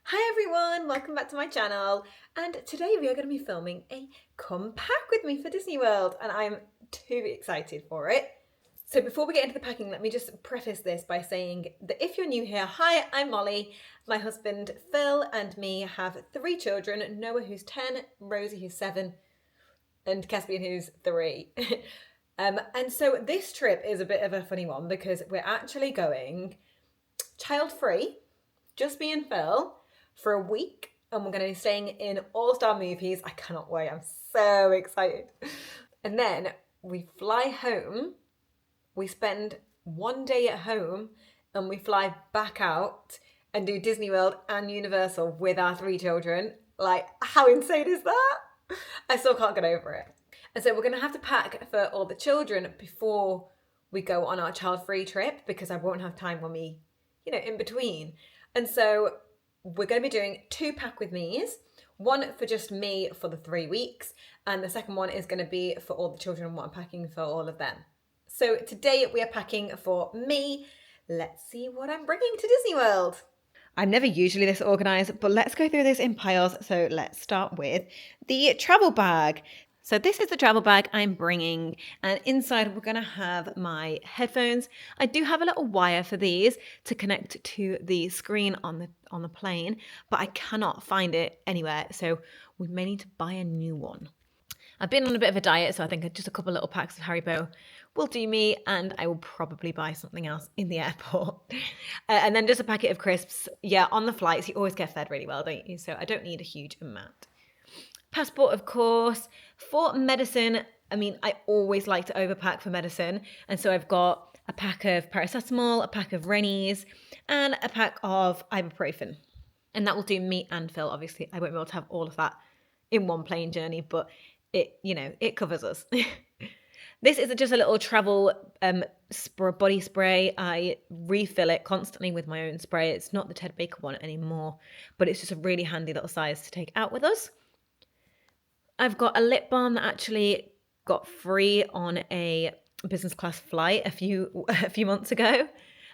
Hi everyone, welcome back to my channel, and today we are going to be filming a come pack with me for Disney World, and I'm too excited for it. So before we get into the packing, let me just preface this by saying that if you're new here, hi, I'm Molly. My husband Phil and me have 3 children, Noah who's 10, Rosie who's 7, and Caspian who's 3. And so this trip is a bit of a funny one because we're actually going child-free, just me and Phil, for a week, and we're going to be staying in all-star movies. I cannot wait. I'm so excited. And then we fly home. We spend one day at home and we fly back out and do Disney World and Universal with our 3 children. Like, how insane is that? I still can't get over it. And so we're going to have to pack for all the children before we go on our child-free trip because I won't have time when we, in between. And so we're going to be doing 2 pack with me's, one for just me for the 3 weeks, and the second one is going to be for all the children, what I'm packing for all of them. So today we are packing for me. Let's see what I'm bringing to Disney World. I'm never usually this organised, but let's go through this in piles. So let's start with the travel bag. So this is the travel bag I'm bringing, and inside we're going to have my headphones. I do have a little wire for these to connect to the screen on the plane, but I cannot find it anywhere, so we may need to buy a new one. I've been on a bit of a diet, so I think just a couple of little packs of Haribo will do me, and I will probably buy something else in the airport. And then just a packet of crisps. Yeah, on the flights, you always get fed really well, don't you? So I don't need a huge amount. Passport, of course. For medicine, I always like to overpack for medicine. And so I've got a pack of paracetamol, a pack of Rennies, and a pack of ibuprofen. And that will do me and Phil. Obviously, I won't be able to have all of that in one plane journey, but it covers us. This is just a little travel body spray. I refill it constantly with my own spray. It's not the Ted Baker one anymore, but it's just a really handy little size to take out with us. I've got a lip balm that actually got free on a business class flight a few months ago,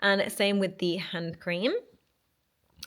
and same with the hand cream.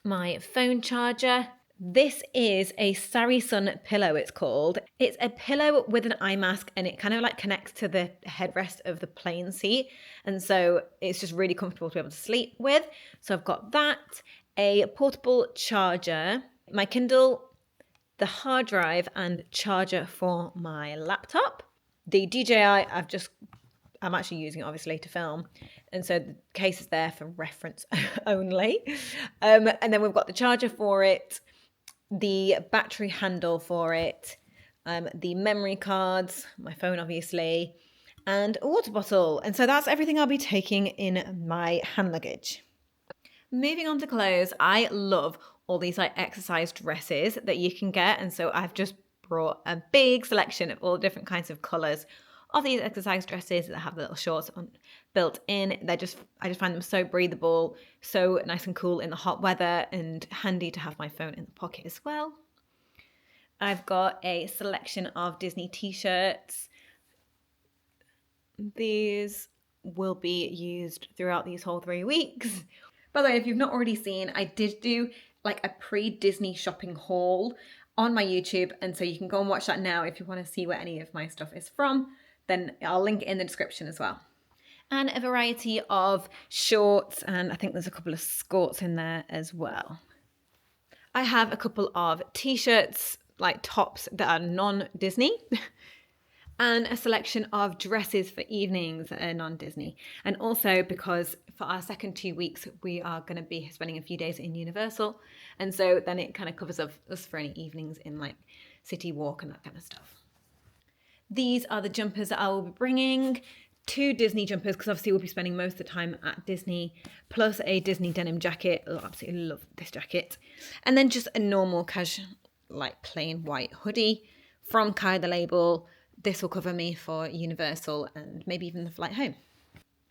My phone charger. This is a Sari Sun pillow, it's called. It's a pillow with an eye mask, and it kind of like connects to the headrest of the plane seat. And so it's just really comfortable to be able to sleep with. So I've got that, a portable charger, my Kindle, the hard drive and charger for my laptop. The DJI, I'm actually using it obviously to film, and so the case is there for reference only. And then we've got the charger for it, the battery handle for it, the memory cards, my phone obviously, and a water bottle. And so that's everything I'll be taking in my hand luggage. Moving on to clothes, I love all these like exercise dresses that you can get, and so I've just brought a big selection of all different kinds of colours of these exercise dresses that have the little shorts built in. I just find them so breathable, so nice and cool in the hot weather, and handy to have my phone in the pocket as well. I've got a selection of Disney t-shirts. These will be used throughout these whole 3 weeks. By the way, if you've not already seen, I did do like a pre-Disney shopping haul on my YouTube, and so you can go and watch that now if you want to see where any of my stuff is from. Then I'll link it in the description as well. And a variety of shorts, and I think there's a couple of skirts in there as well. I have a couple of t-shirts, like tops that are non-Disney, and a selection of dresses for evenings that are non-Disney. And also because for our second 2 weeks, we are going to be spending a few days in Universal. And so then it kind of covers us for any evenings in like City Walk and that kind of stuff. These are the jumpers that I will be bringing. 2 Disney jumpers, because obviously we'll be spending most of the time at Disney, plus a Disney denim jacket. I absolutely love this jacket. And then just a normal casual, like plain white hoodie from Kai the Label. This will cover me for Universal and maybe even the flight home.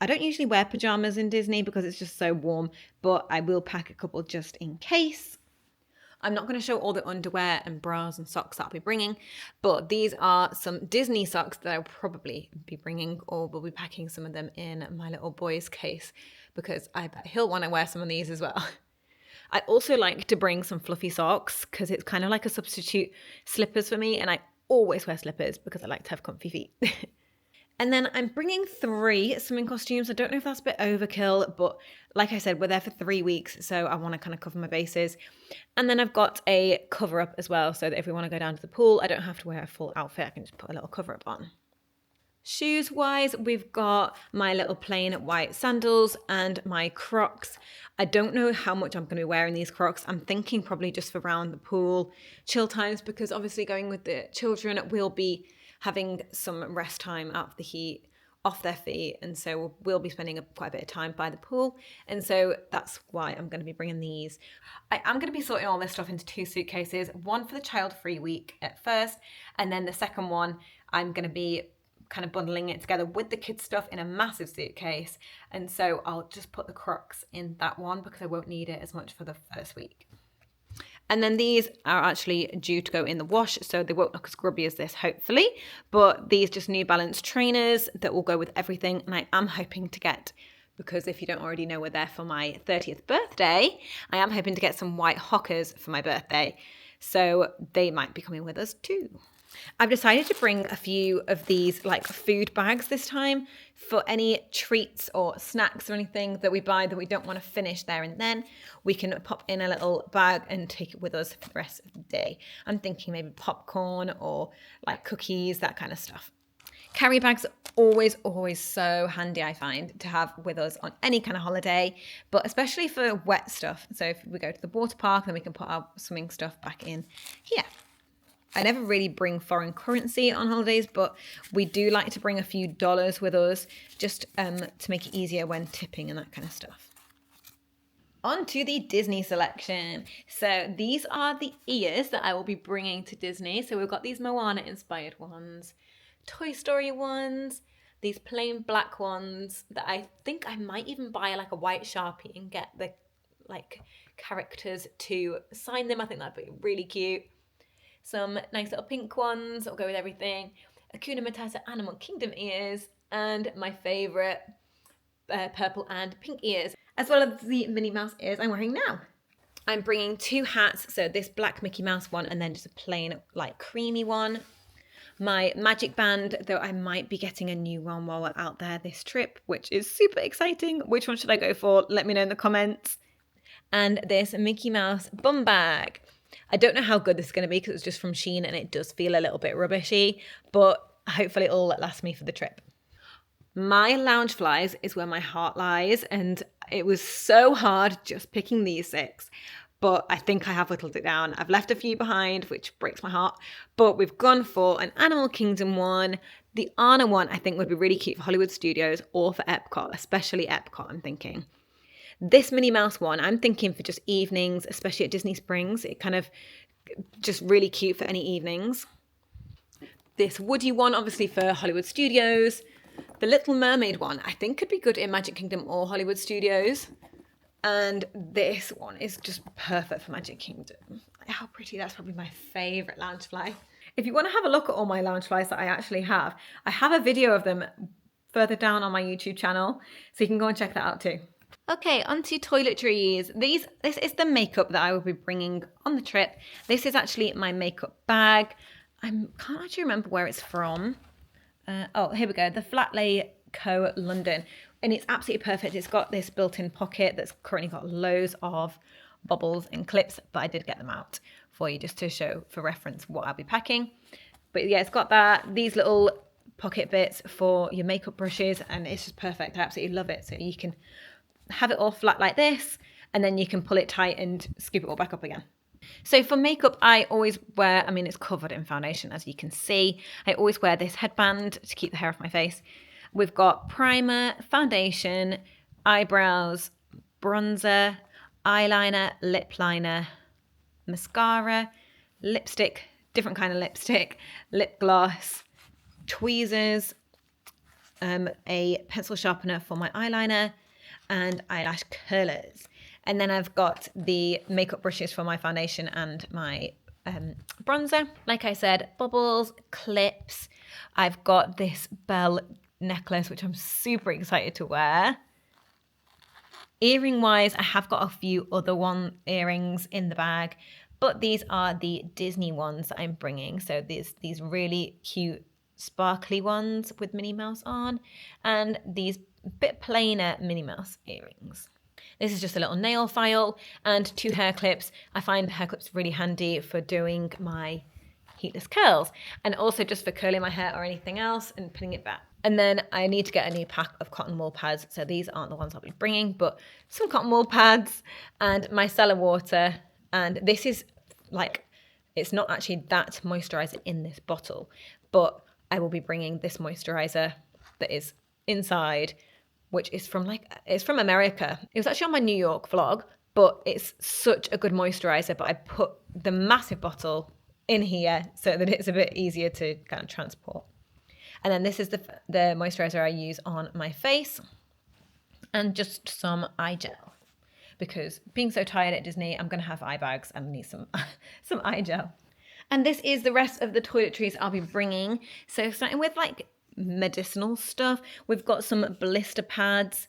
I don't usually wear pajamas in Disney because it's just so warm, but I will pack a couple just in case. I'm not going to show all the underwear and bras and socks that I'll be bringing, but these are some Disney socks that I'll probably be bringing, or will be packing some of them in my little boy's case because I bet he'll want to wear some of these as well. I also like to bring some fluffy socks because it's kind of like a substitute slippers for me, and I always wear slippers because I like to have comfy feet. And then I'm bringing 3 swimming costumes. I don't know if that's a bit overkill, but like I said, we're there for 3 weeks, so I want to kind of cover my bases. And then I've got a cover up as well, so that if we want to go down to the pool, I don't have to wear a full outfit. I can just put a little cover up on. Shoes wise, we've got my little plain white sandals and my Crocs. I don't know how much I'm going to be wearing these Crocs. I'm thinking probably just for around the pool chill times, because obviously going with the children, we'll be having some rest time out of the heat, off their feet, and so we'll be spending quite a bit of time by the pool, and so that's why I'm going to be bringing these. I am going to be sorting all this stuff into 2 suitcases, one for the child-free week at first, and then the second one I'm going to be kind of bundling it together with the kids stuff in a massive suitcase, and so I'll just put the Crocs in that one because I won't need it as much for the first week. And then these are actually due to go in the wash, so they won't look as grubby as this, hopefully. But these just New Balance trainers that will go with everything. And I am hoping to get, because if you don't already know, we're there for my 30th birthday, I am hoping to get some white Hockers for my birthday. So they might be coming with us too. I've decided to bring a few of these like food bags this time for any treats or snacks or anything that we buy that we don't want to finish there and then. We can pop in a little bag and take it with us for the rest of the day. I'm thinking maybe popcorn or like cookies, that kind of stuff. Carry bags are always so handy, I find, to have with us on any kind of holiday, but especially for wet stuff. So if we go to the water park, then we can put our swimming stuff back in here. I never really bring foreign currency on holidays, but we do like to bring a few dollars with us just to make it easier when tipping and that kind of stuff. On to the Disney selection. So these are the ears that I will be bringing to Disney. So we've got these Moana inspired ones, Toy Story ones, these plain black ones that I think I might even buy like a white Sharpie and get the like characters to sign them. I think that'd be really cute. Some nice little pink ones that'll go with everything, Hakuna Matata Animal Kingdom ears, and my favourite purple and pink ears, as well as the Minnie Mouse ears I'm wearing now. I'm bringing 2 hats, so this black Mickey Mouse one and then just a plain like creamy one. My magic band, though I might be getting a new one while we're out there this trip, which is super exciting. Which one should I go for? Let me know in the comments. And this Mickey Mouse bum bag. I don't know how good this is going to be because it's just from Shein and it does feel a little bit rubbishy, but hopefully it'll last me for the trip. My Loungeflies is where my heart lies, and it was so hard just picking these 6, but I think I have whittled it down. I've left a few behind, which breaks my heart, but we've gone for an Animal Kingdom one. The Anna one I think would be really cute for Hollywood Studios or for Epcot, especially Epcot, I'm thinking. This Minnie Mouse one, I'm thinking for just evenings, especially at Disney Springs. It kind of just really cute for any evenings. This Woody one, obviously for Hollywood Studios. The Little Mermaid one, I think could be good in Magic Kingdom or Hollywood Studios. And this one is just perfect for Magic Kingdom. How pretty, that's probably my favourite Loungefly. If you want to have a look at all my Loungeflies that I actually have, I have a video of them further down on my YouTube channel, so you can go and check that out too. Okay, onto toiletries. This is the makeup that I will be bringing on the trip. This is actually my makeup bag. I can't actually remember where it's from. Oh, here we go. The Flat Lay Co. London. And it's absolutely perfect. It's got this built-in pocket that's currently got loads of bubbles and clips, but I did get them out for you just to show for reference what I'll be packing. But yeah, it's got that, these little pocket bits for your makeup brushes, and it's just perfect. I absolutely love it. So you can have it all flat like this, and then you can pull it tight and scoop it all back up again. So for makeup, I always wear, I mean, it's covered in foundation, as you can see. I always wear this headband to keep the hair off my face. We've got primer, foundation, eyebrows, bronzer, eyeliner, lip liner, mascara, lipstick, different kind of lipstick, lip gloss, tweezers, a pencil sharpener for my eyeliner, and eyelash curlers. And then I've got the makeup brushes for my foundation and my bronzer. Like I said, bubbles, clips. I've got this bell necklace, which I'm super excited to wear. Earring wise, I have got a few other earrings in the bag, but these are the Disney ones that I'm bringing. So these really cute sparkly ones with Minnie Mouse on, and these bit plainer Minnie Mouse earrings. This is just a little nail file and 2 hair clips. I find hair clips really handy for doing my heatless curls, and also just for curling my hair or anything else and putting it back. And then I need to get a new pack of cotton wool pads. So these aren't the ones I'll be bringing, but some cotton wool pads and micellar water. And this is like, it's not actually that moisturizer in this bottle, but I will be bringing this moisturizer that is inside, which is from it's from America. It was actually on my New York vlog, but it's such a good moisturizer. But I put the massive bottle in here so that it's a bit easier to kind of transport. And then this is the moisturizer I use on my face, and just some eye gel, because being so tired at Disney, I'm going to have eye bags and need some eye gel. And this is the rest of the toiletries I'll be bringing. So starting with like medicinal stuff, we've got some blister pads,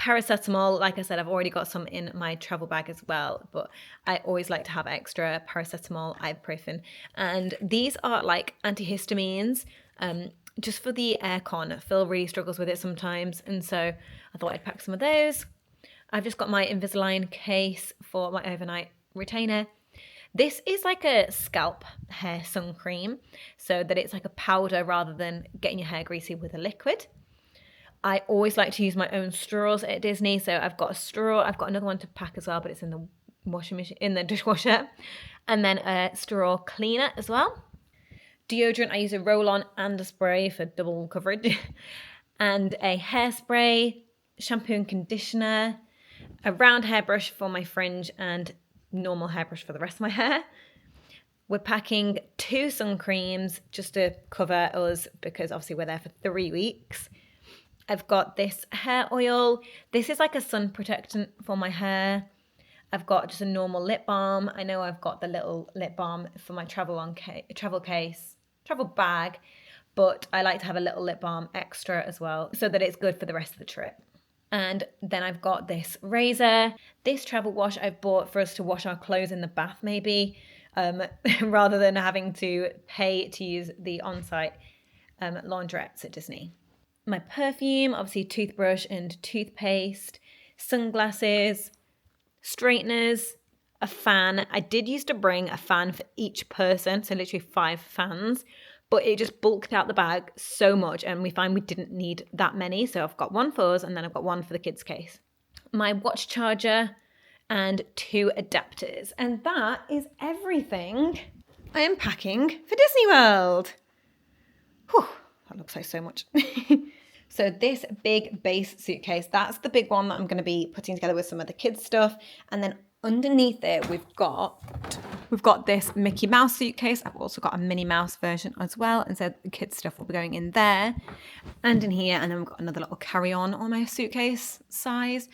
paracetamol. Like I said, I've already got some in my travel bag as well, but I always like to have extra paracetamol, ibuprofen. And these are like antihistamines, just for the aircon. Phil really struggles with it sometimes, and so I thought I'd pack some of those. I've just got my Invisalign case for my overnight retainer. This is like a scalp hair sun cream, so that it's like a powder rather than getting your hair greasy with a liquid. I always like to use my own straws at Disney, so I've got a straw. I've got another one to pack as well, but it's in the washing machine, in the dishwasher, and then a straw cleaner as well. Deodorant, I use a roll-on and a spray for double coverage, and a hairspray, shampoo and conditioner, a round hairbrush for my fringe, and normal hairbrush for the rest of my hair. We're packing 2 sun creams just to cover us, because obviously we're there for 3 weeks. I've got this hair oil. This is like a sun protectant for my hair. I've got just a normal lip balm. I know I've got the little lip balm for my travel bag, but I like to have a little lip balm extra as well, so that it's good for the rest of the trip. And then I've got this razor, this travel wash I've bought for us to wash our clothes in the bath maybe, rather than having to pay to use the on-site laundrettes at Disney. My perfume, obviously toothbrush and toothpaste, sunglasses, straighteners, a fan. I did used to bring a fan for each person, so literally 5 fans, but it just bulked out the bag so much, and we find we didn't need that many. So I've got one for us, and then I've got one for the kids' case. My watch charger and 2 adapters. And that is everything I am packing for Disney World. Whew, that looks like so much. So this big base suitcase, that's the big one that I'm going to be putting together with some of the kids' stuff. And then underneath it, we've got this Mickey Mouse suitcase. I've also got a Minnie Mouse version as well. And so the kids' stuff will be going in there and in here. And then we've got another little carry-on almost suitcase size.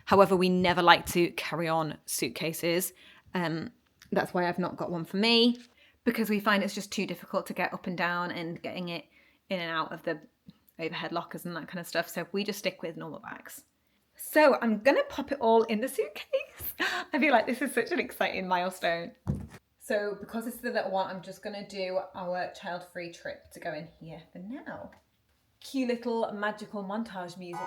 However, we never like to carry on suitcases. That's why I've not got one for me, because we find it's just too difficult to get up and down and getting it in and out of the overhead lockers and that kind of stuff. So we just stick with normal bags. So I'm going to pop it all in the suitcase. I feel like this is such an exciting milestone. So because this is the little one, I'm just going to do our child-free trip to go in here for now. Cute little magical montage music.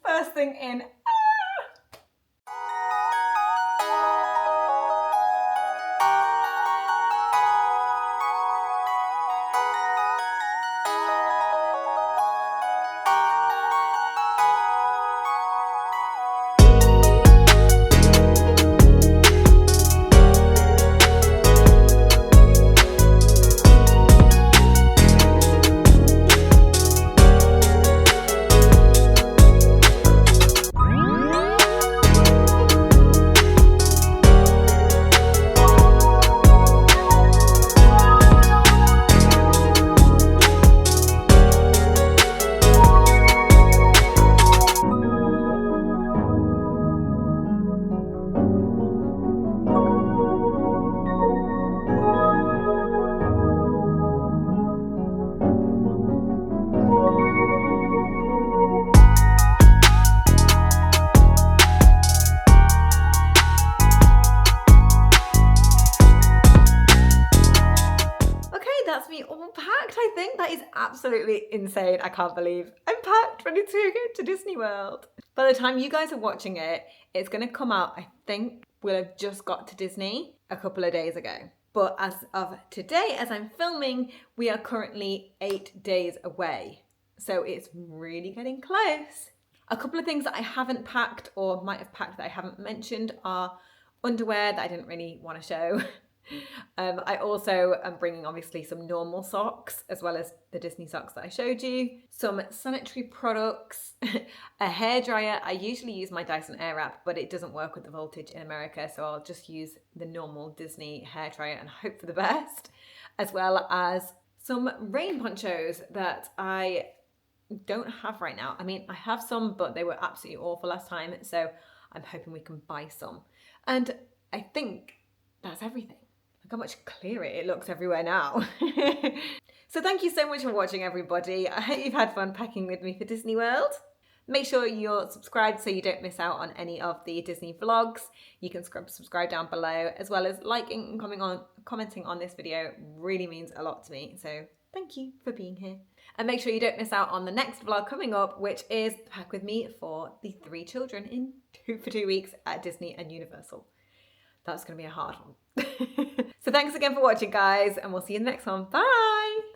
First thing in. that's me all packed, I think. That is absolutely insane. I can't believe I'm packed, ready to go to Disney World. By the time you guys are watching it, it's going to come out, I think we'll have just got to Disney a couple of days ago. But as of today, as I'm filming, we are currently 8 days away. So it's really getting close. A couple of things that I haven't packed or might have packed that I haven't mentioned are underwear that I didn't really want to show. I also am bringing obviously some normal socks as well as the Disney socks that I showed you, some sanitary products, a hairdryer. I usually use my Dyson Airwrap, but it doesn't work with the voltage in America, so I'll just use the normal Disney hairdryer and hope for the best, as well as some rain ponchos that I don't have right now. I mean, I have some, but they were absolutely awful last time, so I'm hoping we can buy some. And I think that's everything. Look how much clearer it looks everywhere now. So thank you so much for watching, everybody. I hope you've had fun packing with me for Disney World. Make sure you're subscribed so you don't miss out on any of the Disney vlogs. You can subscribe down below, as well as liking and commenting on this video really means a lot to me. So thank you for being here. And make sure you don't miss out on the next vlog coming up, which is Pack With Me for the 3 children for 2 weeks at Disney and Universal. That's going to be a hard one. So thanks again for watching, guys, and we'll see you in the next one. Bye!